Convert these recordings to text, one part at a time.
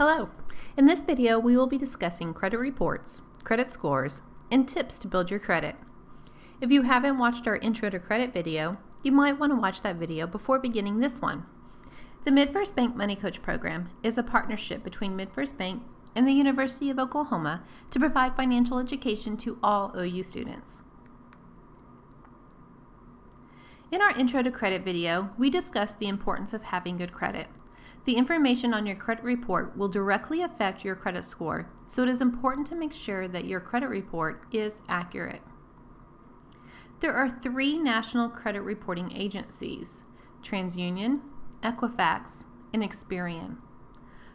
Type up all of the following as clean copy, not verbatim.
Hello! In this video, we will be discussing credit reports, credit scores, and tips to build your credit. If you haven't watched our Intro to Credit video, you might want to watch that video before beginning this one. The MidFirst Bank Money Coach program is a partnership between MidFirst Bank and the University of Oklahoma to provide financial education to all OU students. In our Intro to Credit video, we discussed the importance of having good credit. The information on your credit report will directly affect your credit score, so it is important to make sure that your credit report is accurate. There are 3 national credit reporting agencies: TransUnion, Equifax, and Experian.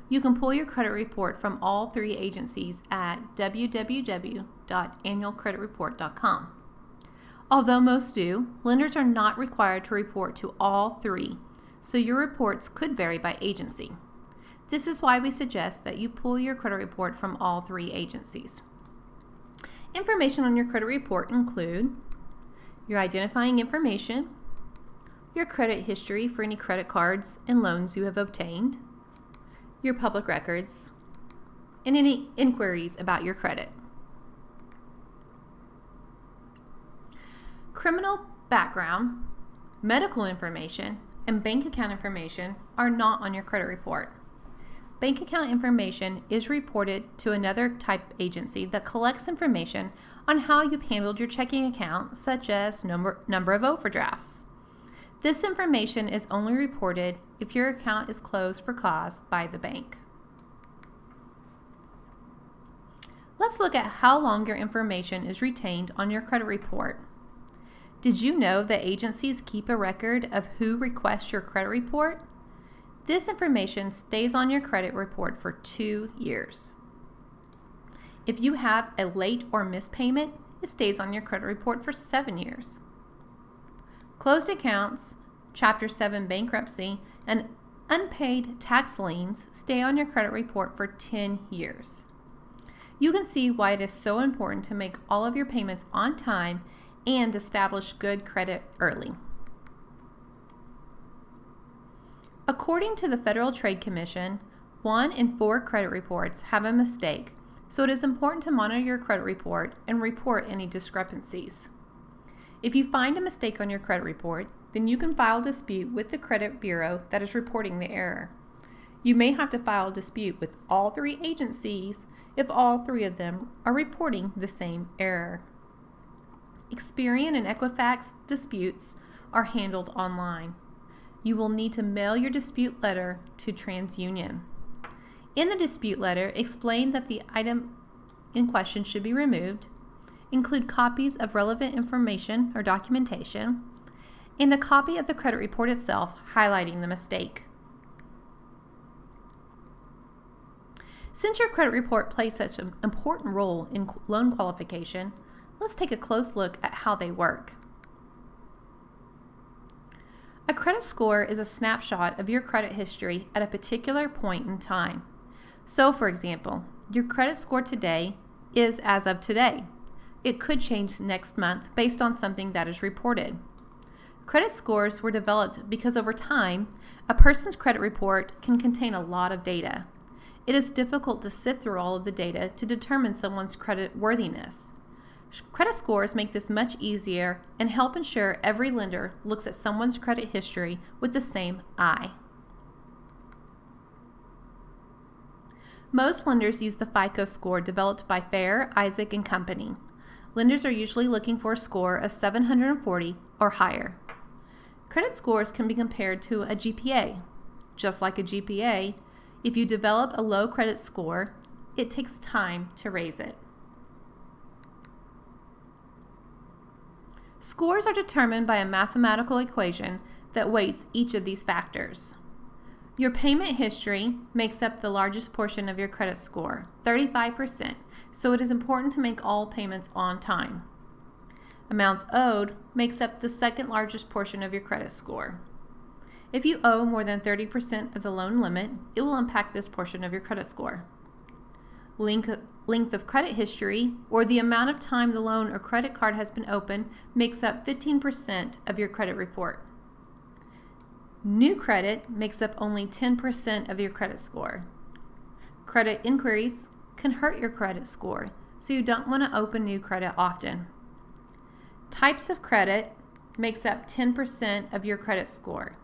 You can pull your credit report from all 3 agencies at www.annualcreditreport.com. Although most do, lenders are not required to report to all 3, so your reports could vary by agency. This is why we suggest that you pull your credit report from all 3 agencies. Information on your credit report include your identifying information, your credit history for any credit cards and loans you have obtained, your public records, and any inquiries about your credit. Criminal background, medical information, and bank account information are not on your credit report. Bank account information is reported to another type agency that collects information on how you've handled your checking account, such as number of overdrafts. This information is only reported if your account is closed for cause by the bank. Let's look at how long your information is retained on your credit report. Did you know that agencies keep a record of who requests your credit report? This information stays on your credit report for 2 years. If you have a late or missed payment, it stays on your credit report for 7 years. Closed accounts, Chapter 7 bankruptcy, and unpaid tax liens stay on your credit report for 10 years. You can see why it is so important to make all of your payments on time and establish good credit early. According to the Federal Trade Commission, 1 in 4 credit reports have a mistake, so it is important to monitor your credit report and report any discrepancies. If you find a mistake on your credit report, then you can file a dispute with the credit bureau that is reporting the error. You may have to file a dispute with all 3 agencies if all 3 of them are reporting the same error. Experian and Equifax disputes are handled online. You will need to mail your dispute letter to TransUnion. In the dispute letter, explain that the item in question should be removed, include copies of relevant information or documentation, and a copy of the credit report itself highlighting the mistake. Since your credit report plays such an important role in loan qualification, let's take a close look at how they work. A credit score is a snapshot of your credit history at a particular point in time. So, for example, your credit score today is as of today. It could change next month based on something that is reported. Credit scores were developed because over time, a person's credit report can contain a lot of data. It is difficult to sift through all of the data to determine someone's credit worthiness. Credit scores make this much easier and help ensure every lender looks at someone's credit history with the same eye. Most lenders use the FICO score developed by Fair, Isaac & Company. Lenders are usually looking for a score of 740 or higher. Credit scores can be compared to a GPA. Just like a GPA, if you develop a low credit score, it takes time to raise it. Scores are determined by a mathematical equation that weights each of these factors. Your payment history makes up the largest portion of your credit score, 35%, so it is important to make all payments on time. Amounts owed makes up the second largest portion of your credit score. If you owe more than 30% of the loan limit, it will impact this portion of your credit score. Length of credit history, or the amount of time the loan or credit card has been open, makes up 15% of your credit report. New credit makes up only 10% of your credit score. Credit inquiries can hurt your credit score, so you don't want to open new credit often. Types of credit makes up 10% of your credit score.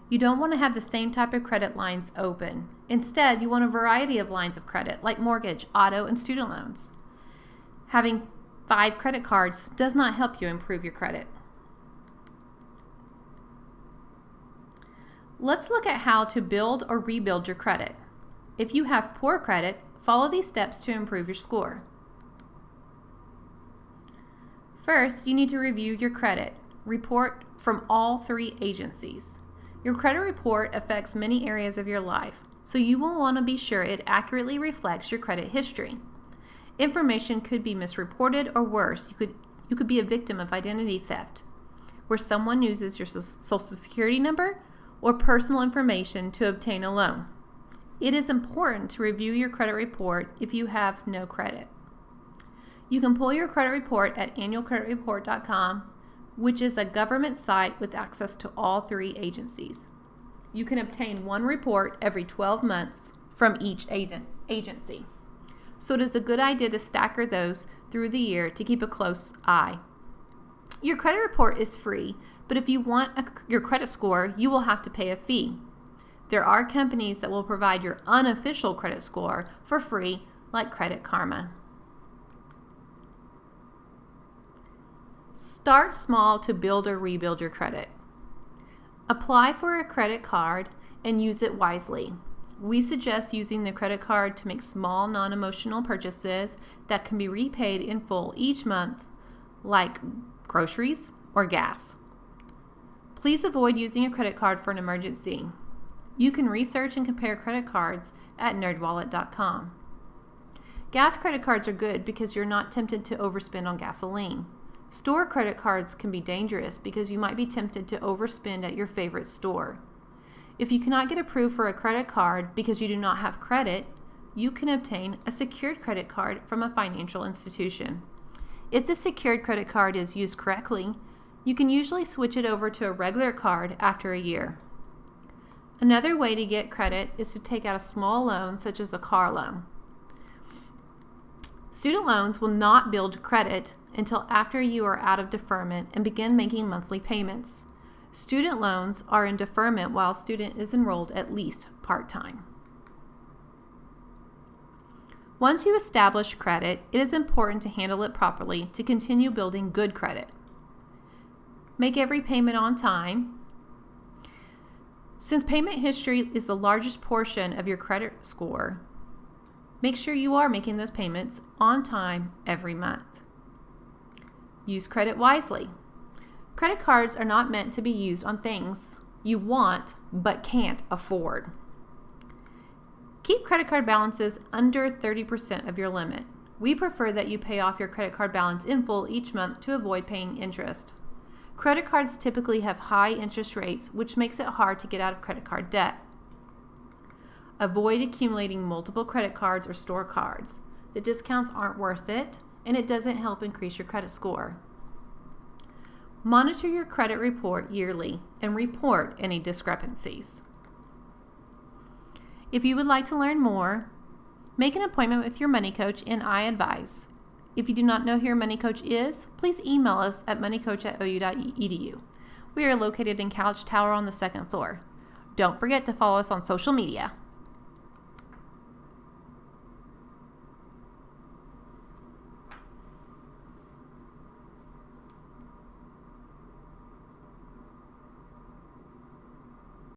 You don't want to have the same type of credit lines open. Instead, you want a variety of lines of credit, like mortgage, auto, and student loans. Having 5 credit cards does not help you improve your credit. Let's look at how to build or rebuild your credit. If you have poor credit, follow these steps to improve your score. First, you need to review your credit report from all 3 agencies. Your credit report affects many areas of your life, so you will want to be sure it accurately reflects your credit history. Information could be misreported, or worse, you could be a victim of identity theft, where someone uses your social security number or personal information to obtain a loan. It is important to review your credit report if you have no credit. You can pull your credit report at annualcreditreport.com, which is a government site with access to all 3 agencies. You can obtain one report every 12 months from each agency. So it is a good idea to stagger those through the year to keep a close eye. Your credit report is free, but if you want your credit score, you will have to pay a fee. There are companies that will provide your unofficial credit score for free, like Credit Karma. Start small to build or rebuild your credit. Apply for a credit card and use it wisely. We suggest using the credit card to make small, non-emotional purchases that can be repaid in full each month, like groceries or gas. Please avoid using a credit card for an emergency. You can research and compare credit cards at nerdwallet.com. Gas credit cards are good because you're not tempted to overspend on gasoline. Store credit cards can be dangerous because you might be tempted to overspend at your favorite store. If you cannot get approved for a credit card because you do not have credit, you can obtain a secured credit card from a financial institution. If the secured credit card is used correctly, you can usually switch it over to a regular card after a year. Another way to get credit is to take out a small loan, such as a car loan. Student loans will not build credit until after you are out of deferment and begin making monthly payments. Student loans are in deferment while a student is enrolled at least part-time. Once you establish credit, it is important to handle it properly to continue building good credit. Make every payment on time. Since payment history is the largest portion of your credit score, make sure you are making those payments on time every month. Use credit wisely. Credit cards are not meant to be used on things you want but can't afford. Keep credit card balances under 30% of your limit. We prefer that you pay off your credit card balance in full each month to avoid paying interest. Credit cards typically have high interest rates, which makes it hard to get out of credit card debt. Avoid accumulating multiple credit cards or store cards. The discounts aren't worth it, and it doesn't help increase your credit score. Monitor your credit report yearly and report any discrepancies. If you would like to learn more, make an appointment with your money coach and I advise. If you do not know who your money coach is, please email us at moneycoach@ou.edu. We are located in Couch Tower on the 2nd floor. Don't forget to follow us on social media.